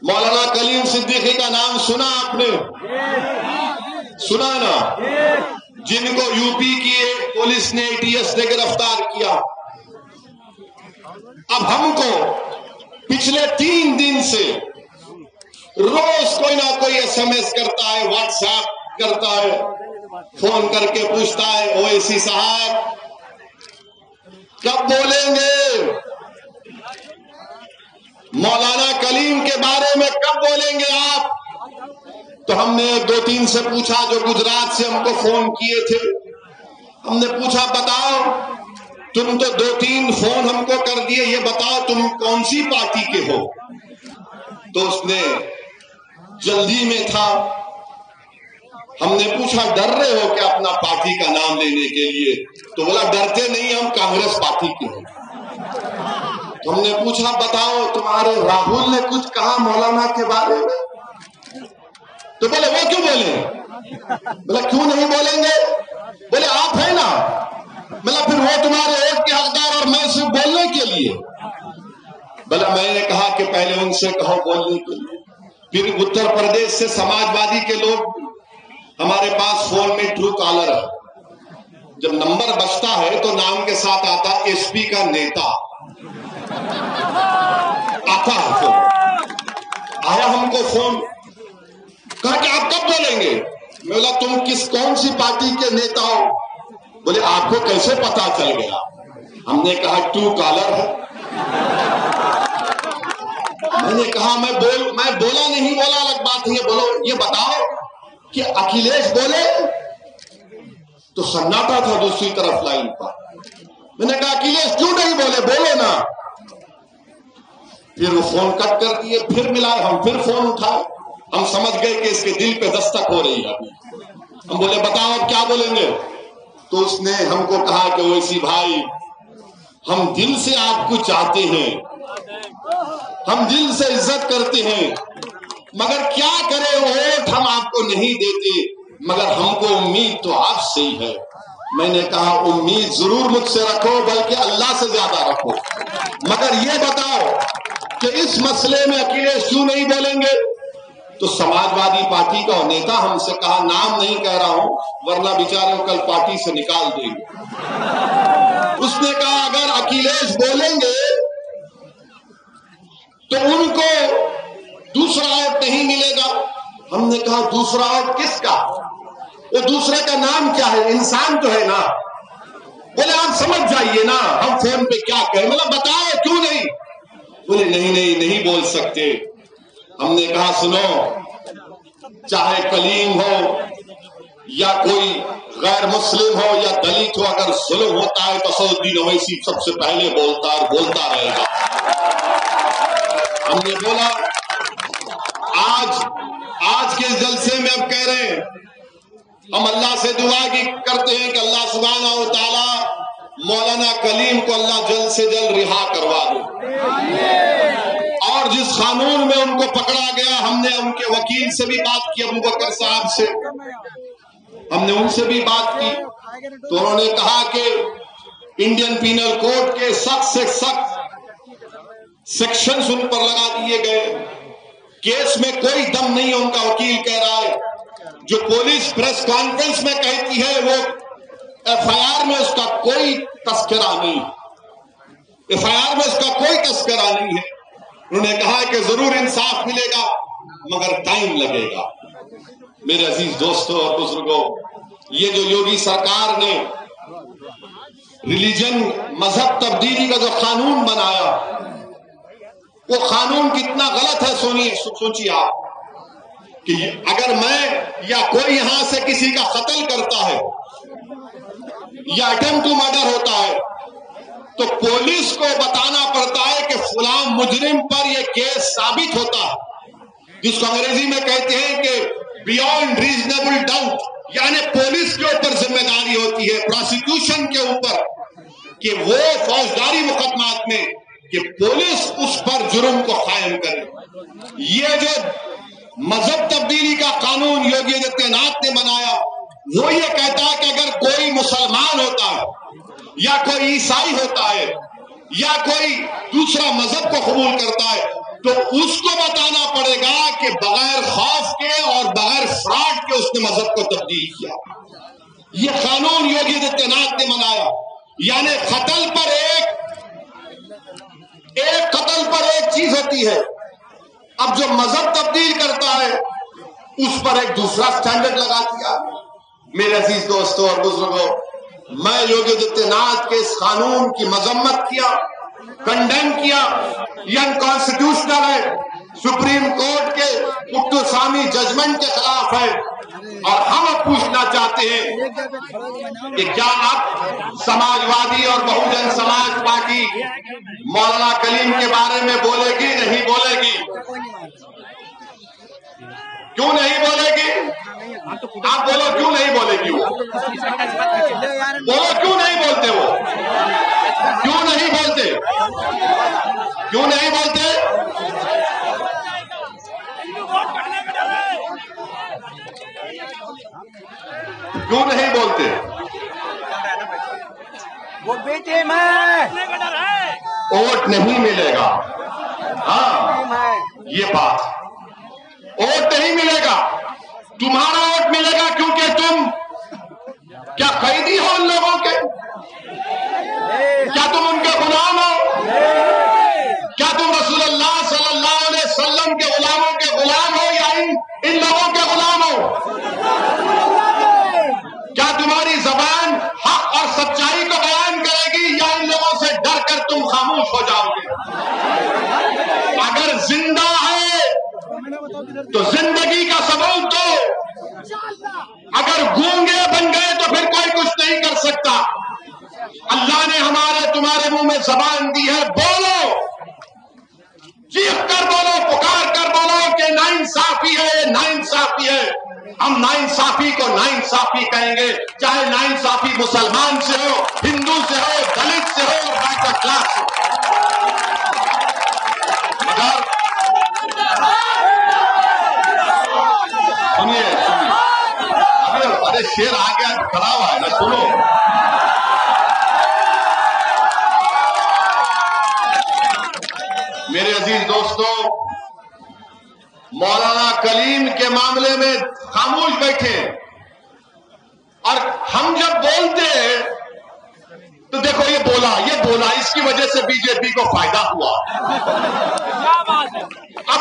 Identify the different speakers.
Speaker 1: مولانا کلیم صدیقی کا نام سنا آپ نے؟ سنا نا؟ جن کو یو پی کی پولیس نے ATS نے گرفتار کیا. اب ہم کو پچھلے 3 دن سے روز کوئی نہ کوئی SMS کرتا ہے، واٹس ایپ کرتا ہے، فون کر کے پوچھتا ہے اویسی صاحب کب بولیں گے؟ مولانا کلیم کے بارے میں کب بولیں گے آپ؟ تو ہم نے 2-3 سے پوچھا جو گجرات سے ہم کو فون کیے تھے. ہم نے پوچھا بتاؤ، تم تو 2-3 فون ہم کو کر دیے، یہ بتاؤ تم کون سی پارٹی کے ہو؟ تو اس نے جلدی میں تھا. ہم نے پوچھا ڈر رہے ہو کیا اپنا پارٹی کا نام لینے کے لیے؟ تو بولا ڈرتے نہیں، ہم کانگریس پارٹی کے ہیں. ہم نے پوچھا بتاؤ تمہارے راہل نے کچھ کہا مولانا کے بارے میں؟ تو بولے وہ کیوں بولیں؟ بولا کیوں نہیں بولیں گے؟ بولے آپ ہیں نا. بولا پھر وہ تمہارے ووٹ کے حقدار اور میں صرف بولنے کے لیے. بولا میں نے کہا کہ پہلے ان سے کہو بولنے کے لیے. پھر اتر پردیش سے سماجوادی کے لوگ ہمارے پاس فون میں ٹرو کالر ہے، جب نمبر بجتا ہے تو نام کے ساتھ آتا SP کا نیتا آتا ہے. فون آیا ہم کو، فون کہا کہ آپ کب بولیں گے؟ میں بولا تم کون سی پارٹی کے نیتا ہو؟ بولے آپ کو کیسے پتا چل گیا؟ ہم نے کہا ٹرو کالر ہے. میں نے کہا میں بولا نہیں، بولا الگ بات ہے. بولو یہ بتاؤ کہ اکھلیش بولے؟ تو سناٹا تھا دوسری طرف لائن پر. میں نے کہا اکھلیش کیوں نہیں بولے؟ بولو نا. پھر وہ فون کٹ کر دیے. پھر ملا، ہم پھر فون اٹھائے. ہم سمجھ گئے کہ اس کے دل پہ دستک ہو رہی ہے ابھی. ہم بولے بتاؤ آپ کیا بولیں گے؟ تو اس نے ہم کو کہا کہ اویسی بھائی ہم دل سے آپ کو چاہتے ہیں، ہم دل سے عزت کرتے ہیں، مگر کیا کرے ووٹ ہم آپ کو نہیں دیتے، مگر ہم کو امید تو آپ سے ہی ہے. میں نے کہا امید ضرور مجھ سے رکھو، بلکہ اللہ سے زیادہ رکھو، مگر یہ بتاؤ کہ اس مسئلے میں اکھلیش کیوں نہیں بولیں گے؟ تو سماجوادی پارٹی کا نیتا ہم سے کہا نام نہیں کہہ رہا ہوں ورنہ بیچارے کل پارٹی سے نکال دیں گے. اس نے کہا اگر اکھلیش بولیں گے تو ان کو دوسرا ووٹ نہیں ملے گا. ہم نے کہا دوسرا ووٹ کس کا؟ وہ دوسرے کا نام کیا ہے؟ انسان تو ہے نا. بولے آپ سمجھ جائیے نا ہم فون پہ کیا کہیں. مطلب بتاؤ کیوں نہیں؟ بولے نہیں بول سکتے. ہم نے کہا سنو، چاہے کلیم ہو یا کوئی غیر مسلم ہو یا دلت ہو، اگر ظلم ہوتا ہے تو اسد الدین اویسی سب سے پہلے بولتا اور بولتا رہے گا. ہم نے بولا آج کے جلسے میں اب کہہ رہے ہیں ہم اللہ سے دعا کرتے ہیں کہ اللہ سبحانہ و تعالی مولانا کلیم کو اللہ جلد سے جلد رہا کروا دے. اور جس قانون میں ان کو پکڑا گیا، ہم نے ان کے وکیل سے بھی بات کی، ابو بکر صاحب سے ہم نے ان سے بھی بات کی، تو انہوں نے کہا کہ انڈین پینل کوڈ کے سخت سے سخت سیکشنز ان پر لگا دیے گئے. کیس میں کوئی دم نہیں ہے. ان کا وکیل کہہ رہا ہے جو پولیس پریس کانفرنس میں کہتی ہے وہ FIR میں اس کا کوئی تذکرہ نہیں، FIR میں اس کا کوئی تذکرہ نہیں ہے. انہوں نے کہا کہ ضرور انصاف ملے گا مگر ٹائم لگے گا. میرے عزیز دوستوں اور بزرگوں، یہ جو یوگی سرکار نے ریلیجن مذہب تبدیلی کا جو قانون بنایا، وہ قانون کتنا غلط ہے سوچیے آپ کہ اگر میں یا کوئی یہاں سے کسی کا قتل کرتا ہے یا اٹیمپٹ ٹو مرڈر ہوتا ہے تو پولیس کو بتانا پڑتا ہے کہ فلاں مجرم پر یہ کیس ثابت ہوتا ہے، جس کو انگریزی میں کہتے ہیں کہ بیونڈ ریزنیبل ڈاؤٹ، یعنی پولیس کے اوپر ذمہ داری ہوتی ہے، پروسیکیوشن کے اوپر، کہ وہ فوجداری مقدمات میں کہ پولیس اس پر جرم کو قائم کرے. یہ جو مذہب تبدیلی کا قانون یوگی آدتیہ ناتھ نے بنایا وہ یہ کہتا ہے کہ اگر کوئی مسلمان ہوتا ہے یا کوئی عیسائی ہوتا ہے یا کوئی دوسرا مذہب کو قبول کرتا ہے تو اس کو بتانا پڑے یہ قانون یوگی آدتیہ ناتھ نے بنایا، یعنی قتل پر ایک چیز ہوتی ہے، اب جو مذہب تبدیل کرتا ہے اس پر ایک دوسرا سٹینڈرڈ لگا دیا۔ میرے عزیز دوستوں اور بزرگوں، میں یوگی آدتیہ ناتھ کے اس قانون کی مذمت کیا، کنڈیم کیا، یہ انکانسٹیٹیوشنل ہے، سپریم کورٹ کے پٹوسوامی ججمنٹ کے خلاف ہے، اور ہم اب پوچھنا چاہتے ہیں کہ کیا اب سماجوادی اور بہوجن سماج پارٹی مولانا کلیم کے بارے میں بولے گی؟ نہیں بولے گی۔ کیوں نہیں بولے گی؟ آپ بولو کیوں نہیں بولے گی؟ وہ بولو کیوں نہیں بولتے؟ وہ کیوں نہیں بولتے؟ کیوں نہیں بولتے؟ کیوں نہیں بولتے؟
Speaker 2: وہ بیٹے میں
Speaker 1: ووٹ نہیں ملے گا۔ ہاں یہ بات، ووٹ نہیں ملے گا، تمہارا ووٹ ملے گا کیونکہ تم کیا قیدی ہو ان لوگوں کے؟ کیا تم ان کے غلام ہو؟ کیا تم رسول اللہ صلی اللہ علیہ وسلم کے غلاموں کے غلام ہو یا ان لوگوں کے غلام ہو؟ کیا تمہاری زبان حق اور سچائی کو بیان کرے گی یا ان لوگوں سے ڈر کر تم خاموش ہو جاؤ گے؟ اگر زندہ ہے تو زندگی کا ثبوت دو، اگر گونگے بن گئے تو پھر کوئی کچھ نہیں کر سکتا۔ اللہ نے ہمارے تمہارے منہ میں زبان دی ہے، بولو، چیخ کر بولو، پکار کر بولو کہ ناانصافی ہے، یہ ناانصافی ہے۔ ہم ناانصافی کو ناانصافی کہیں گے، چاہے ناانصافی مسلمان سے ہو، ہندو سے ہو، دلت سے ہو، بیکورڈ کلاس سے۔ مگر سنیے ارے شیر آ گیا کھڑا ہوا ہے نا، سنو۔ میرے عزیز دوستوں، مولانا کلیم کے معاملے میں خاموش بیٹھے، اور ہم جب بولتے ہیں تو دیکھو یہ بولا، اس کی وجہ سے بی جے پی کو فائدہ ہوا۔ اب